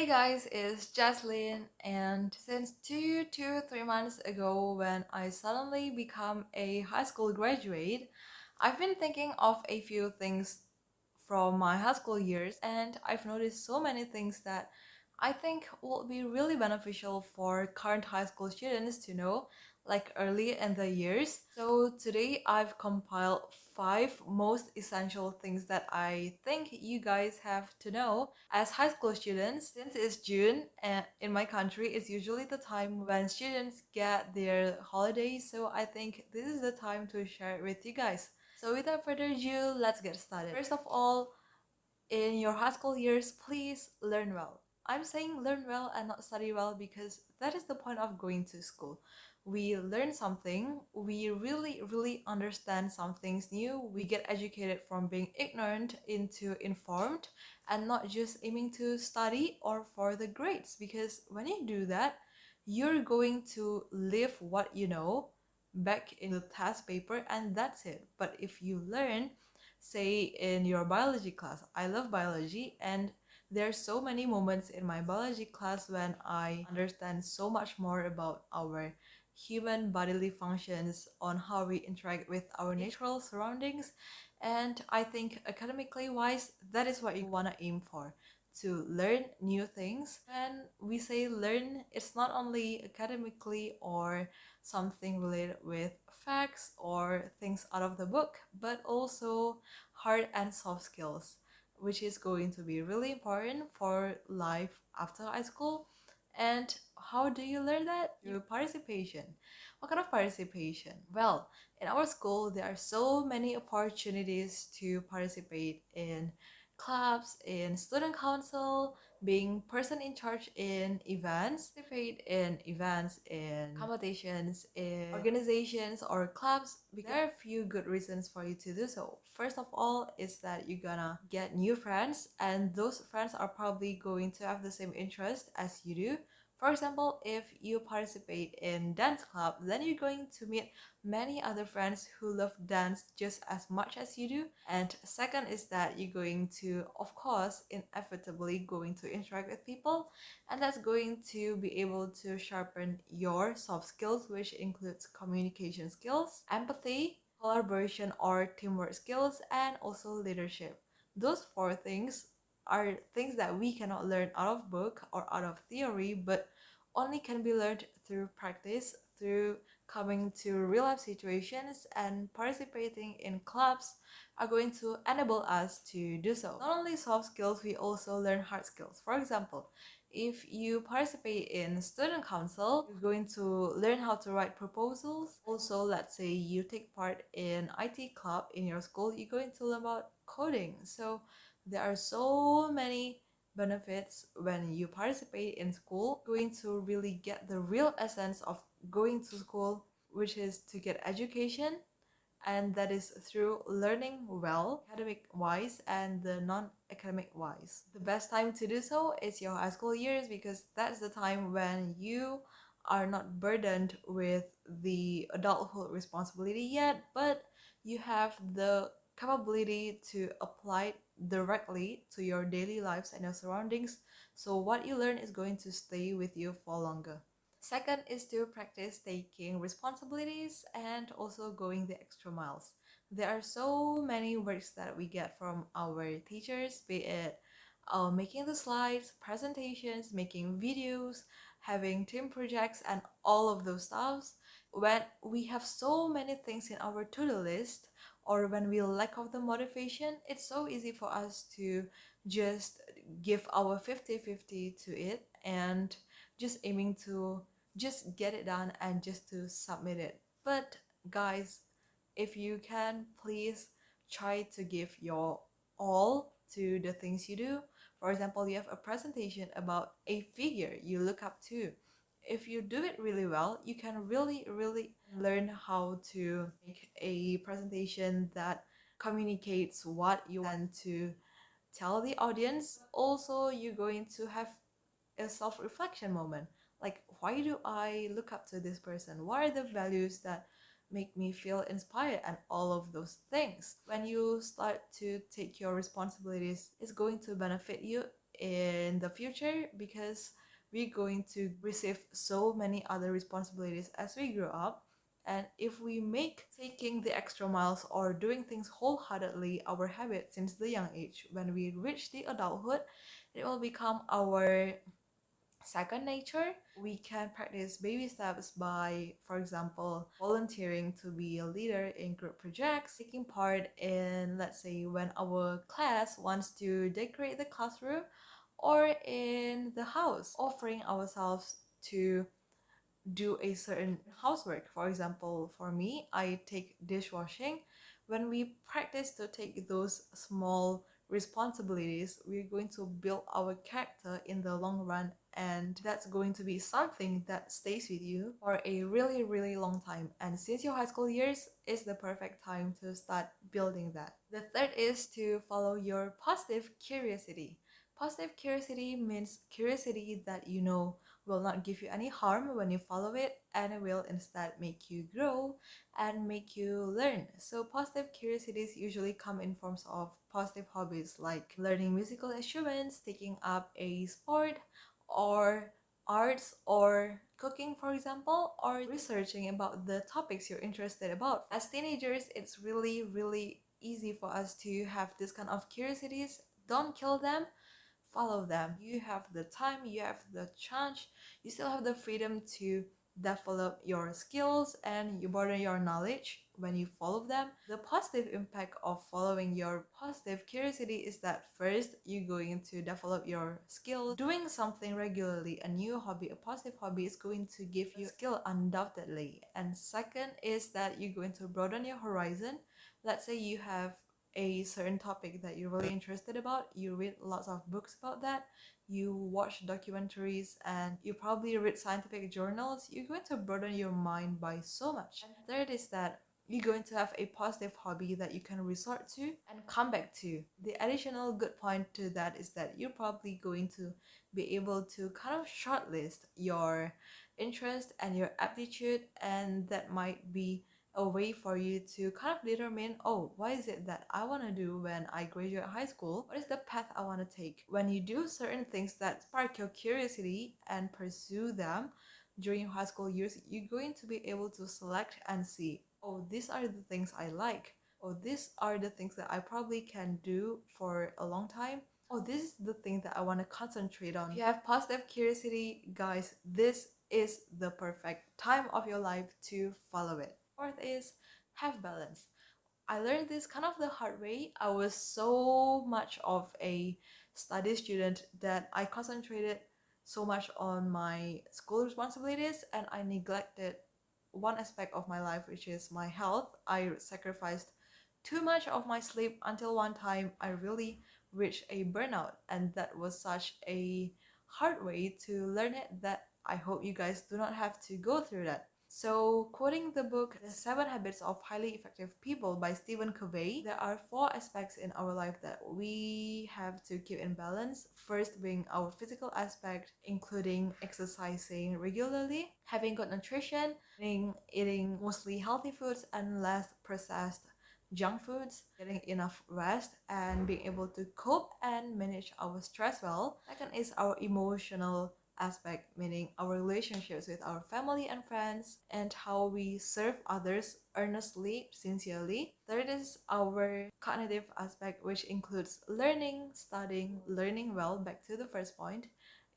Hey guys, it's Jaslyn, and since 3 months ago when I suddenly become a high school graduate, I've been thinking of a few things from my high school years, and I've noticed so many things that I think will be really beneficial for current high school students to know, like early in the years. So today I've compiled 5 most essential things that I think you guys have to know as high school students. Since it's June and in my country, it's usually the time when students get their holidays. So I think this is the time to share it with you guys. So without further ado, let's get started. First of all, in your high school years, please learn well. I'm saying learn well and not study well because that is the point of going to school. We learn something, we really understand some things new, we get educated from being ignorant into informed and not just aiming to study or for the grades, because when you do that, you're going to live what you know back in the test paper and that's it. But if you learn, say in your biology class, I love biology, and there's so many moments in my biology class when I understand so much more about our human bodily functions, on how we interact with our natural surroundings. And I think academically wise, that is what you want to aim for, to learn new things. When we say learn, it's not only academically or something related with facts or things out of the book, but also hard and soft skills, which is going to be really important for life after high school. And how do you learn that? Through participation. What kind of participation? Well, in our school, there are so many opportunities to participate in clubs, in student council, being person in charge in events, participate in events, in competitions, in organizations or clubs. There are a few good reasons for you to do so. First of all is that you're gonna get new friends, and those friends are probably going to have the same interest as you do. For example, if you participate in dance club, then you're going to meet many other friends who love dance just as much as you do. And second is that you're going to, of course, inevitably going to interact with people, and that's going to be able to sharpen your soft skills, which includes communication skills, empathy, collaboration or teamwork skills, and also leadership. Those four things are things that we cannot learn out of book or out of theory, but only can be learned through practice, through coming to real life situations, and participating in clubs are going to enable us to do so. Not only soft skills, we also learn hard skills. For example, if you participate in student council, you're going to learn how to write proposals. Also, let's say you take part in IT club in your school, you're going to learn about coding. So there are so many benefits when you participate in school. Going to really get the real essence of going to school, which is to get education, and that is through learning well, academic wise and the non-academic wise. The best time to do so is your high school years, because that's the time when you are not burdened with the adulthood responsibility yet, but you have the capability to apply directly to your daily lives and your surroundings. So what you learn is going to stay with you for longer. Second is to practice taking responsibilities and also going the extra miles. There are so many works that we get from our teachers, be it making the slides, presentations, making videos, having team projects, and all of those stuffs. When we have so many things in our to-do list, or when we lack of the motivation, it's so easy for us to just give our 50-50 to it and just aiming to just get it done and just to submit it. But guys, if you can, please try to give your all to the things you do. For example, you have a presentation about a figure you look up to. If you do it really well, you can really learn how to make a presentation that communicates what you want to tell the audience. Also, you're going to have a self-reflection moment, like, why do I look up to this person? What are the values that make me feel inspired, and all of those things. When you start to take your responsibilities, it's going to benefit you in the future, because we're going to receive so many other responsibilities as we grow up. And if we make taking the extra miles or doing things wholeheartedly our habit since the young age, when we reach the adulthood, it will become our second nature. We can practice baby steps by, for example, volunteering to be a leader in group projects, taking part in, let's say, when our class wants to decorate the classroom, or in the house, offering ourselves to do a certain housework. For example, for me, I take dishwashing. When we practice to take those small responsibilities, we're going to build our character in the long run, and that's going to be something that stays with you for a really, really long time. And since your high school years is the perfect time to start building that. The third is to follow your positive curiosity. Positive curiosity means curiosity that you know will not give you any harm when you follow it, and it will instead make you grow and make you learn. So positive curiosities usually come in forms of positive hobbies like learning musical instruments, taking up a sport, or arts, or cooking, for example, or researching about the topics you're interested about. As teenagers, it's really, really easy for us to have this kind of curiosities. Don't kill them, follow them. You have the time, you have the chance, you still have the freedom to develop your skills and you broaden your knowledge when you follow them. The positive impact of following your positive curiosity is that first, you're going to develop your skill. Doing something regularly, a new hobby, a positive hobby, is going to give you skill undoubtedly. And second is that you're going to broaden your horizon. Let's say you have a certain topic that you're really interested about, you read lots of books about that, you watch documentaries, and you probably read scientific journals, you're going to broaden your mind by so much. And third is that you're going to have a positive hobby that you can resort to and come back to. The additional good point to that is that you're probably going to be able to kind of shortlist your interest and your aptitude, and that might be a way for you to kind of determine, oh, what is it that I want to do when I graduate high school? What is the path I want to take? When you do certain things that spark your curiosity and pursue them during your high school years, you're going to be able to select and see, oh, these are the things I like. Oh, these are the things that I probably can do for a long time. Oh, this is the thing that I want to concentrate on. If you have positive curiosity, guys, this is the perfect time of your life to follow it. Fourth is have balance. I learned this kind of the hard way. I was so much of a study student that I concentrated so much on my school responsibilities and I neglected one aspect of my life, which is my health. I sacrificed too much of my sleep until one time I really reached a burnout, and that was such a hard way to learn it that I hope you guys do not have to go through that. So, quoting the book The 7 Habits of Highly Effective People by Stephen Covey, there are 4 aspects in our life that we have to keep in balance. First being our physical aspect, including exercising regularly, having good nutrition, meaning eating mostly healthy foods and less processed junk foods, getting enough rest, and being able to cope and manage our stress well. Second is our emotional aspect, meaning our relationships with our family and friends, and how we serve others earnestly, sincerely. Third is our cognitive aspect, which includes learning, studying, learning well, back to the first point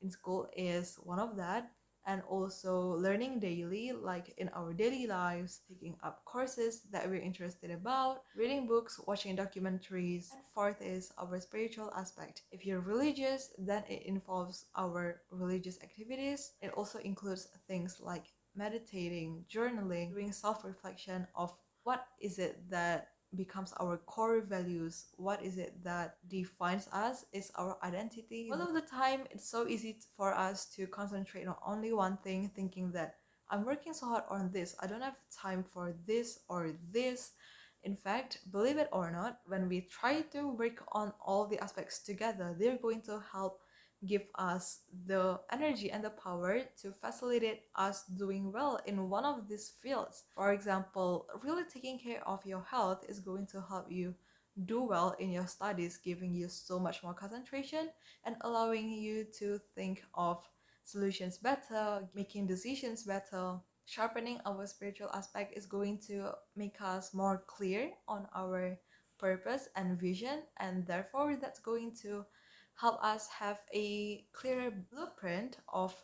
in school is one of that, and also learning daily, like in our daily lives, taking up courses that we're interested about, reading books, watching documentaries. And fourth is our spiritual aspect. If you're religious, then it involves our religious activities. It also includes things like meditating, journaling, doing self-reflection of what is it that becomes our core values, what is it that defines us, is our identity. Most of the time it's so easy for us to concentrate on only one thing, thinking that I'm working so hard on this, I don't have time for this or this. In fact, believe it or not, when we try to work on all the aspects together, they're going to help give us the energy and the power to facilitate us doing well in one of these fields. For example, really taking care of your health is going to help you do well in your studies, giving you so much more concentration and allowing you to think of solutions better, making decisions better. Sharpening our spiritual aspect is going to make us more clear on our purpose and vision, and therefore that's going to help us have a clearer blueprint of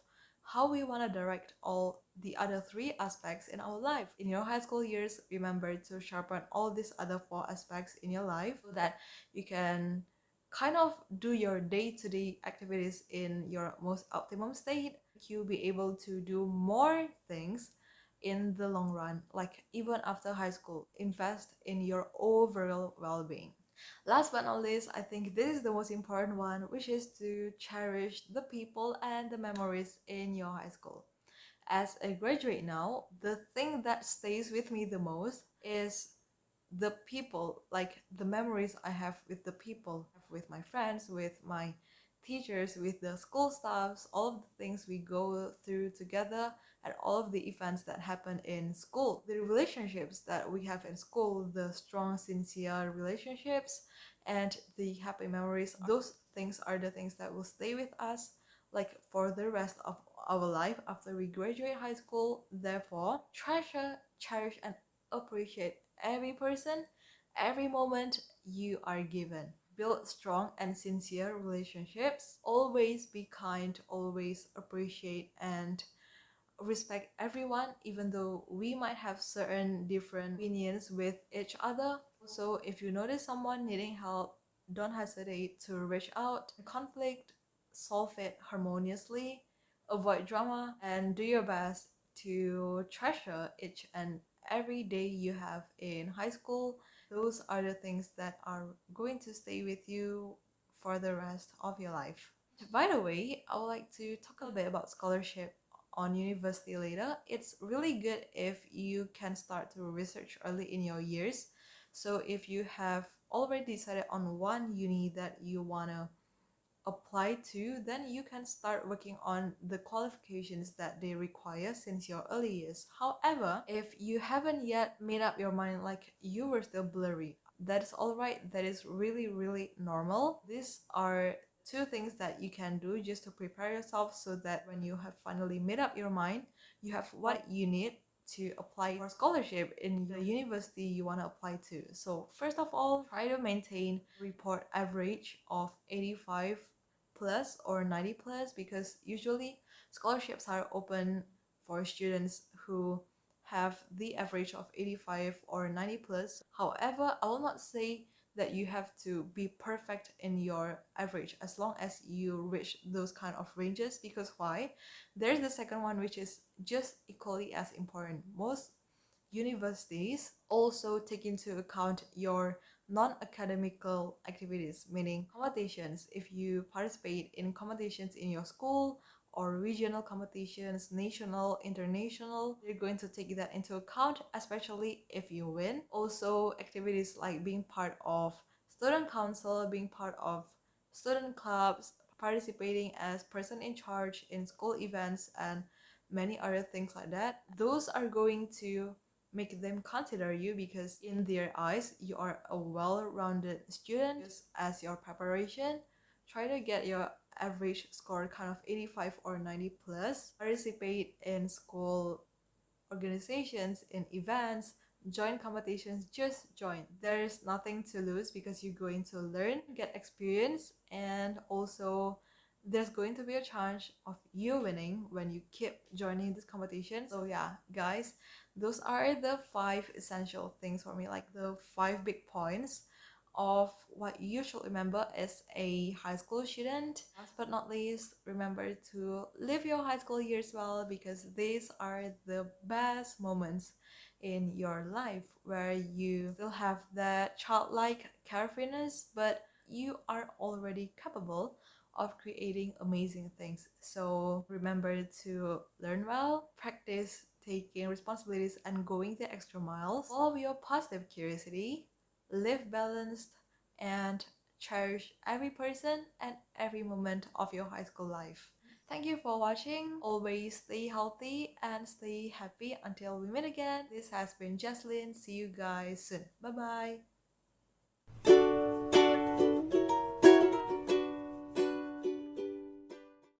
how we want to direct all the other three aspects in our life. In your high school years, remember to sharpen all these other four aspects in your life so that you can kind of do your day-to-day activities in your most optimum state. You'll be able to do more things in the long run, like even after high school. Invest in your overall well-being. Last but not least, I think this is the most important one, which is to cherish the people and the memories in your high school. As a graduate now, the thing that stays with me the most is the people, like the memories I have with the people, with my friends, with my teachers, with the school staffs, all of the things we go through together, and all of the events that happen in school. The relationships that we have in school, the strong, sincere relationships, and the happy memories, those things are the things that will stay with us like for the rest of our life after we graduate high school. Therefore, treasure, cherish, and appreciate every person, every moment you are given. Build strong and sincere relationships. Always be kind, always appreciate and respect everyone, even though we might have certain different opinions with each other. So, if you notice someone needing help, don't hesitate to reach out. Conflict, solve it harmoniously, avoid drama, and do your best to treasure each and every day you have in high school. Those are the things that are going to stay with you for the rest of your life. By the way, I would like to talk a bit about scholarship on university later. It's really good if you can start to research early in your years. So if you have already decided on one uni that you want to apply to, then you can start working on the qualifications that they require since your early years. However, if you haven't yet made up your mind, like you were still blurry, that is all right. That is really, really normal. These are two things that you can do just to prepare yourself so that when you have finally made up your mind, you have what you need to apply for scholarship in the university you want to apply to. So first of all, try to maintain report average of 85 plus or 90 plus, because usually scholarships are open for students who have the average of 85 or 90 plus. However, I will not say that you have to be perfect in your average as long as you reach those kind of ranges, because why? There's the second one, which is just equally as important. Most universities also take into account your non-academical activities, meaning competitions. If you participate in competitions in your school or regional competitions, national, international, they're going to take that into account, especially if you win. Also, activities like being part of student council, being part of student clubs, participating as person in charge in school events, and many other things like that. Those are going to make them consider you, because in their eyes you are a well-rounded student. Just as your preparation, try to get your average score kind of 85 or 90 plus. Participate in school organizations, in events, join competitions. Just join. There's nothing to lose because you're going to learn, get experience, and also there's going to be a chance of you winning when you keep joining this competition. So yeah, guys, those are the 5 essential things for me, like the 5 big points of what you should remember as a high school student. Last but not least, remember to live your high school years well, because these are the best moments in your life where you still have that childlike carefreeness, but you are already capable of creating amazing things. So remember to learn well, practice taking responsibilities and going the extra miles, follow your positive curiosity, live balanced, and cherish every person and every moment of your high school life. Thank you for watching. Always stay healthy and stay happy until we meet again. This has been Jaslyn. See you guys soon. Bye bye.